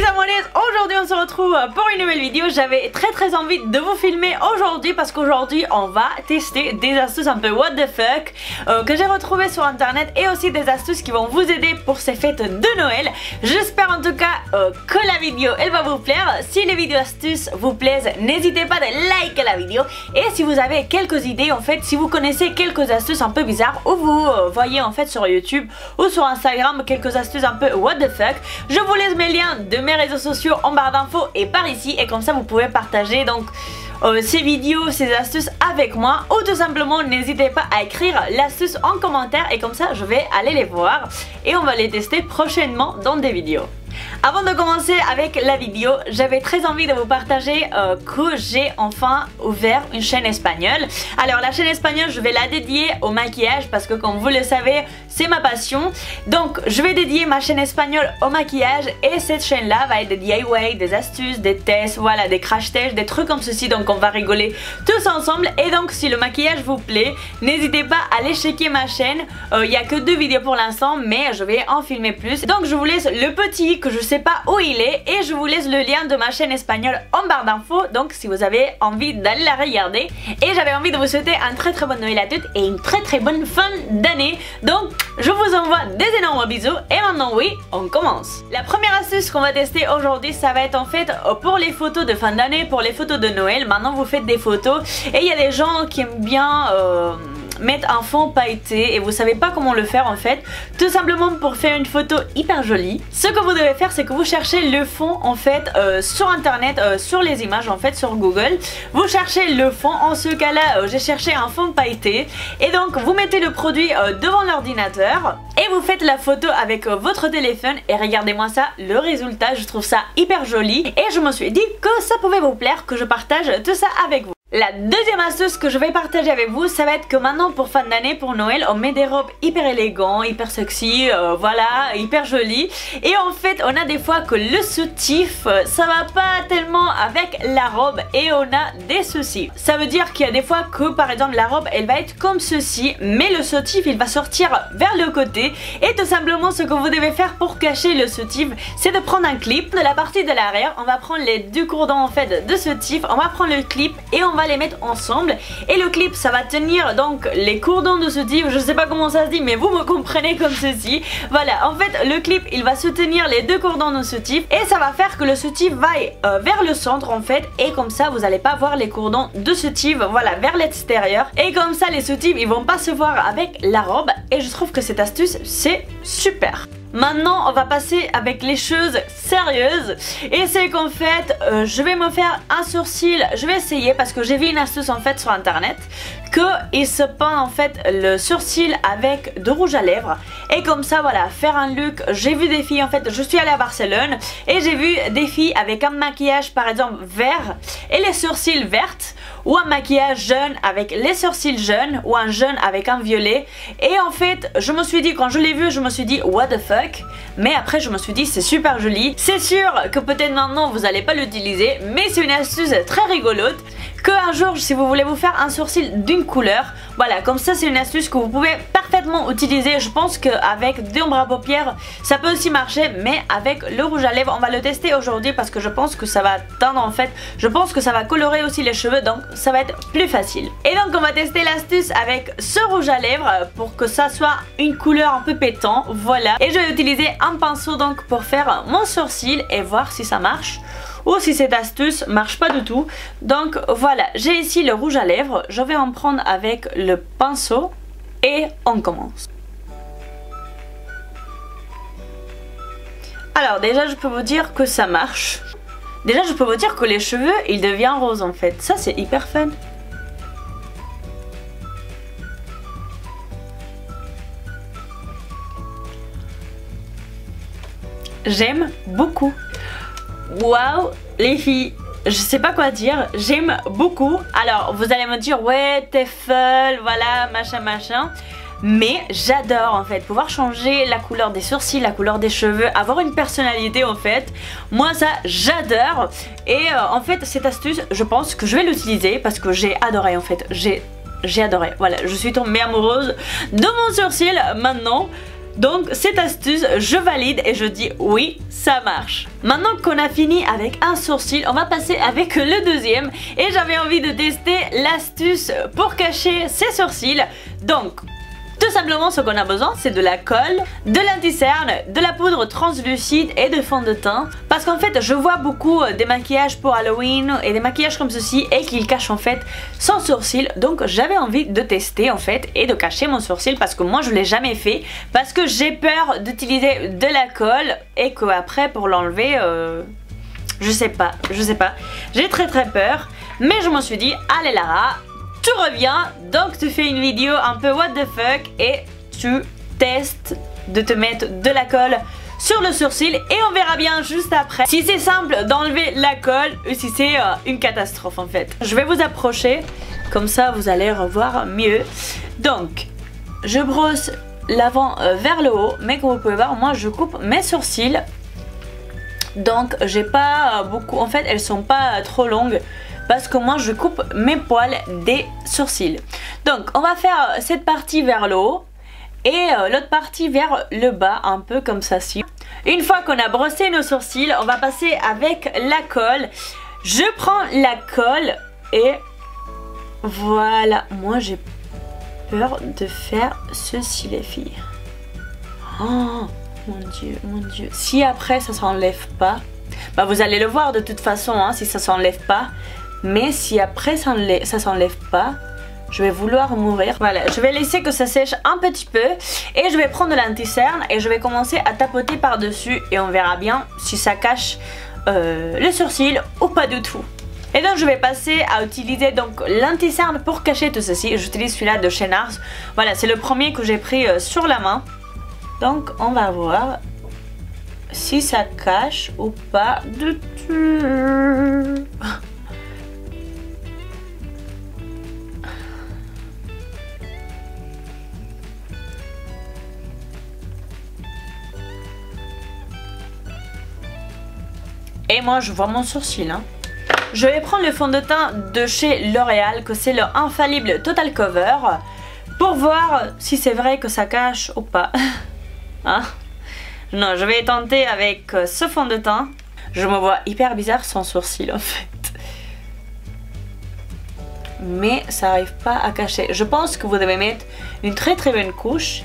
Les amoureuses, aujourd'hui on se retrouve pour une nouvelle vidéo. J'avais très envie de vous filmer aujourd'hui parce qu'aujourd'hui on va tester des astuces un peu what the fuck que j'ai retrouvées sur internet et aussi des astuces qui vont vous aider pour ces fêtes de Noël. J'espère en tout cas que la vidéo elle va vous plaire. Si les vidéos astuces vous plaisent, n'hésitez pas à liker la vidéo. Et si vous avez quelques idées, en fait, si vous connaissez quelques astuces un peu bizarres ou vous voyez en fait sur YouTube ou sur Instagram quelques astuces un peu what the fuck, je vous laisse mes liens de mes réseaux sociaux en barre d'infos et par ici, et comme ça vous pouvez partager donc ces vidéos, ces astuces avec moi, ou tout simplement n'hésitez pas à écrire l'astuce en commentaire et comme ça je vais aller les voir et on va les tester prochainement dans des vidéos. Avant de commencer avec la vidéo, j'avais très envie de vous partager que j'ai enfin ouvert une chaîne espagnole. Alors la chaîne espagnole, je vais la dédier au maquillage parce que comme vous le savez, c'est ma passion. Donc je vais dédier ma chaîne espagnole au maquillage et cette chaîne là va être des DIY, des astuces, des tests, voilà, des crash tests, des trucs comme ceci. Donc on va rigoler tous ensemble. Et donc si le maquillage vous plaît, n'hésitez pas à aller checker ma chaîne. Il n'y a que 2 vidéos pour l'instant mais je vais en filmer plus. Donc je vous laisse le petit que je sais pas où il est et je vous laisse le lien de ma chaîne espagnole en barre d'infos, donc si vous avez envie d'aller la regarder. Et j'avais envie de vous souhaiter un très bonne Noël à toutes et une très bonne fin d'année. Donc je vous envoie des énormes bisous et maintenant oui, on commence. La première astuce qu'on va tester aujourd'hui, ça va être en fait pour les photos de fin d'année, pour les photos de Noël. Maintenant vous faites des photos et il y a des gens qui aiment bien mettre un fond pailleté et vous savez pas comment le faire en fait. Tout simplement pour faire une photo hyper jolie, ce que vous devez faire c'est que vous cherchez le fond en fait sur internet, sur les images en fait sur Google. Vous cherchez le fond, en ce cas là j'ai cherché un fond pailleté et donc vous mettez le produit devant l'ordinateur et vous faites la photo avec votre téléphone et regardez-moi ça, le résultat, je trouve ça hyper joli et je me suis dit que ça pouvait vous plaire, que je partage tout ça avec vous. La deuxième astuce que je vais partager avec vous, ça va être que maintenant pour fin d'année, pour Noël, on met des robes hyper élégantes, hyper sexy, voilà, hyper jolies. Et en fait, on a des fois que le soutif, ça va pas tellement avec la robe et on a des soucis. Ça veut dire qu'il y a des fois que par exemple la robe, elle va être comme ceci, mais le soutif, il va sortir vers le côté. Et tout simplement, ce que vous devez faire pour cacher le soutif, c'est de prendre un clip. De la partie de l'arrière, on va prendre les 2 cordons en fait de soutif, on va prendre le clip et on va les mettre ensemble et le clip ça va tenir donc les cordons de soutif, je sais pas comment ça se dit mais vous me comprenez comme ceci. Voilà, en fait le clip il va soutenir les 2 cordons de soutif et ça va faire que le soutif va vers le centre en fait et comme ça vous allez pas voir les cordons de soutif, voilà, vers l'extérieur et comme ça les soutifs ils vont pas se voir avec la robe et je trouve que cette astuce c'est super. Maintenant on va passer avec les choses sérieuses et c'est qu'en fait je vais me faire un sourcil, je vais essayer parce que j'ai vu une astuce en fait sur internet qu'il se peint en fait le sourcil avec de rouge à lèvres et comme ça voilà, faire un look. J'ai vu des filles en fait, je suis allée à Barcelone et j'ai vu des filles avec un maquillage par exemple vert et les sourcils vertes, ou un maquillage jaune avec les sourcils jaunes, ou un jaune avec un violet. Et en fait je me suis dit, quand je l'ai vu je me suis dit what the fuck, mais après je me suis dit c'est super joli. C'est sûr que peut-être maintenant vous n'allez pas l'utiliser mais c'est une astuce très rigolote que un jour si vous voulez vous faire un sourcil d'une couleur, voilà, comme ça c'est une astuce que vous pouvez parfaitement utiliser. Je pense qu'avec de l'ombre à paupières ça peut aussi marcher, mais avec le rouge à lèvres on va le tester aujourd'hui parce que je pense que ça va teindre en fait, je pense que ça va colorer aussi les cheveux donc ça va être plus facile. Et donc on va tester l'astuce avec ce rouge à lèvres pour que ça soit une couleur un peu pétant, voilà. Et je vais utiliser un pinceau donc pour faire mon sourcil et voir si ça marche ou si cette astuce marche pas du tout. Donc voilà, j'ai ici le rouge à lèvres, je vais en prendre avec le pinceau et on commence. Alors déjà je peux vous dire que ça marche. Déjà je peux vous dire que les cheveux ils deviennent roses en fait, ça c'est hyper fun. J'aime beaucoup. Waouh les filles, je sais pas quoi dire, j'aime beaucoup. Alors vous allez me dire ouais t'es folle, voilà machin, mais j'adore en fait pouvoir changer la couleur des sourcils, la couleur des cheveux, avoir une personnalité en fait. Moi ça j'adore et en fait cette astuce je pense que je vais l'utiliser parce que j'ai adoré en fait, j'ai adoré. Voilà, je suis tombée amoureuse de mon sourcil maintenant. Donc cette astuce, je valide et je dis oui, ça marche. Maintenant qu'on a fini avec un sourcil, on va passer avec le deuxième. Et j'avais envie de tester l'astuce pour cacher ses sourcils. Donc, tout simplement ce qu'on a besoin, c'est de la colle, de l'anti-cerne, de la poudre translucide et de fond de teint. Parce qu'en fait, je vois beaucoup des maquillages pour Halloween et des maquillages comme ceci et qu'ils cachent en fait son sourcil. Donc j'avais envie de tester en fait et de cacher mon sourcil parce que moi je l'ai jamais fait. Parce que j'ai peur d'utiliser de la colle et qu'après pour l'enlever, je sais pas. J'ai très peur. Mais je me suis dit, allez Lara, tu reviens, donc tu fais une vidéo un peu what the fuck et tu testes de te mettre de la colle sur le sourcil et on verra bien juste après si c'est simple d'enlever la colle ou si c'est une catastrophe en fait. Je vais vous approcher, comme ça vous allez revoir mieux. Donc, je brosse l'avant vers le haut, mais comme vous pouvez voir, moi je coupe mes sourcils. Donc j'ai pas beaucoup, en fait elles sont pas trop longues. Parce que moi je coupe mes poils des sourcils. Donc on va faire cette partie vers le haut et l'autre partie vers le bas, un peu comme ça. Une fois qu'on a brossé nos sourcils, on va passer avec la colle. Je prends la colle et voilà. Moi j'ai peur de faire ceci les filles. Oh mon dieu. Si après ça s'enlève pas, bah vous allez le voir de toute façon hein, si ça s'enlève pas. Mais si après ça s'enlève pas, je vais vouloir mourir. Voilà, je vais laisser que ça sèche un petit peu. Et je vais prendre de l'anti-cerne et je vais commencer à tapoter par dessus. Et on verra bien si ça cache le sourcil ou pas du tout. Et donc je vais passer à utiliser donc l'anti-cerne pour cacher tout ceci. J'utilise celui-là de chez NARS. Voilà, c'est le premier que j'ai pris sur la main. Donc on va voir si ça cache ou pas du tout. Et moi je vois mon sourcil hein. Je vais prendre le fond de teint de chez L'Oréal, que c'est le Infallible Total Cover, pour voir si c'est vrai que ça cache ou pas. Hein? Non, je vais tenter avec ce fond de teint. Je me vois hyper bizarre sans sourcil en fait. Mais ça n'arrive pas à cacher. Je pense que vous devez mettre une très bonne couche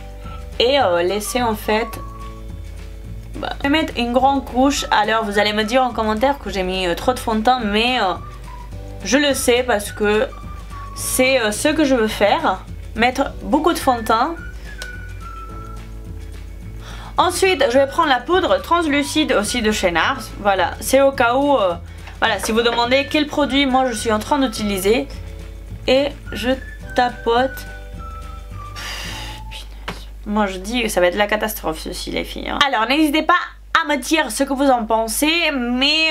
et laisser en fait... Je vais mettre une grande couche. Alors vous allez me dire en commentaire que j'ai mis trop de fond de teint, mais je le sais parce que c'est ce que je veux faire. Mettre beaucoup de fond de teint. Ensuite je vais prendre la poudre translucide aussi de chez NARS. Voilà, c'est au cas où, voilà, si vous demandez quel produit moi je suis en train d'utiliser. Et je tapote. Moi je dis que ça va être la catastrophe ceci les filles hein. Alors n'hésitez pas à me dire ce que vous en pensez. Mais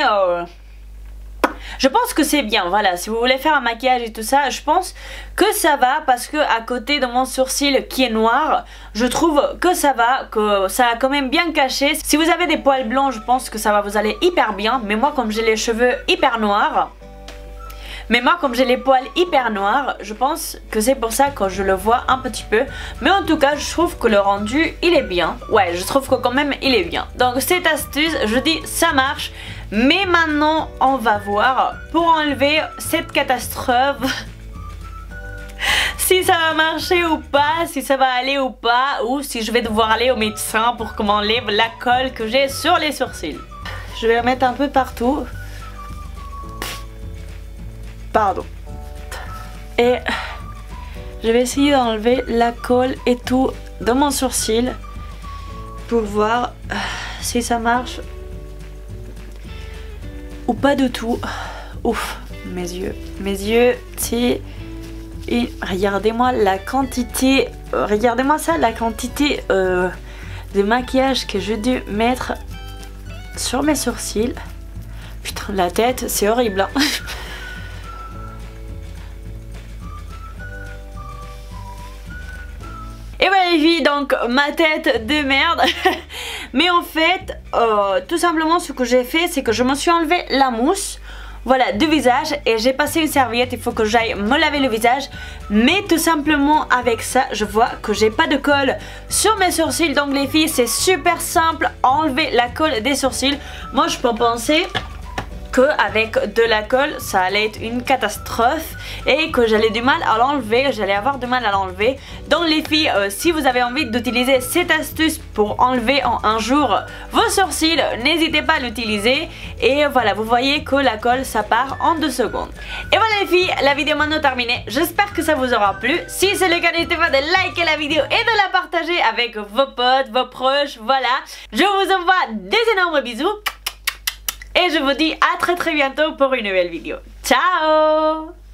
je pense que c'est bien. Voilà, si vous voulez faire un maquillage et tout ça, je pense que ça va. Parce que à côté de mon sourcil qui est noir, je trouve que ça va, que ça a quand même bien caché. Si vous avez des poils blancs, je pense que ça va vous aller hyper bien. Mais moi comme j'ai les cheveux hyper noirs, les poils hyper noirs, je pense que c'est pour ça que je le vois un petit peu. Mais en tout cas, je trouve que le rendu, il est bien. Ouais, je trouve que quand même, il est bien. Donc cette astuce, je dis, ça marche. Mais maintenant, on va voir pour enlever cette catastrophe. Si ça va marcher ou pas, si ça va aller ou pas. Ou si je vais devoir aller au médecin pour qu'on m'enlève la colle que j'ai sur les sourcils. Je vais remettre un peu partout. Pardon. Et je vais essayer d'enlever la colle et tout dans mon sourcil pour voir si ça marche ou pas du tout. Ouf, mes yeux, c'est... Et regardez-moi la quantité, regardez-moi ça, la quantité de maquillage que j'ai dû mettre sur mes sourcils. Putain, la tête, c'est horrible hein. Et voilà les filles, donc ma tête de merde. Mais en fait, tout simplement ce que j'ai fait, c'est que je me suis enlevé la mousse. voilà, du visage et j'ai passé une serviette, il faut que j'aille me laver le visage. Mais tout simplement avec ça, je vois que j'ai pas de colle sur mes sourcils. Donc les filles, c'est super simple, enlever la colle des sourcils. Moi je peux penser qu'avec de la colle ça allait être une catastrophe et que j'allais du mal à l'enlever, j'allais avoir du mal à l'enlever. Donc les filles, si vous avez envie d'utiliser cette astuce pour enlever en un jour vos sourcils, n'hésitez pas à l'utiliser. Et voilà, vous voyez que la colle ça part en 2 secondes. Et voilà les filles, la vidéo maintenant terminée, j'espère que ça vous aura plu. Si c'est le cas, n'hésitez pas de liker la vidéo et de la partager avec vos potes, vos proches, voilà. Je vous envoie des énormes bisous. Et je vous dis à très bientôt pour une nouvelle vidéo. Ciao!